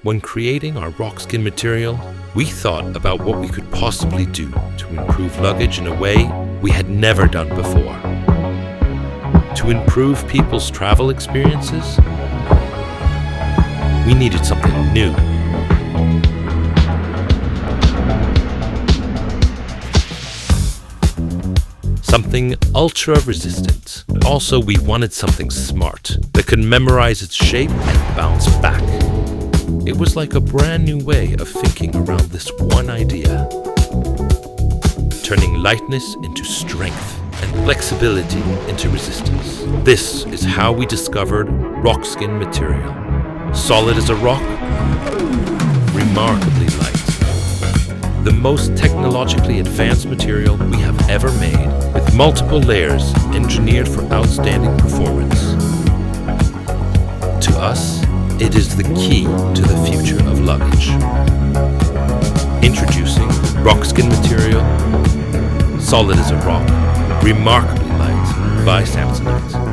When creating our ROXKIN material, we thought about what we could possibly do to improve luggage in a way we had never done before. To improve people's travel experiences, we needed something new. Something ultra-resistant. Also, we wanted something smart that could memorize its shape and bounce back. It was like a brand new way of thinking around this one idea. Turning lightness into strength and flexibility into resistance. This is how we discovered ROXKIN Material. Solid as a rock, remarkably light. The most technologically advanced material we have ever made, with multiple layers engineered for outstanding performance. To us, it is the key to the future of luggage. Introducing ROXKIN Material, solid as a rock, remarkably light by Samsonite.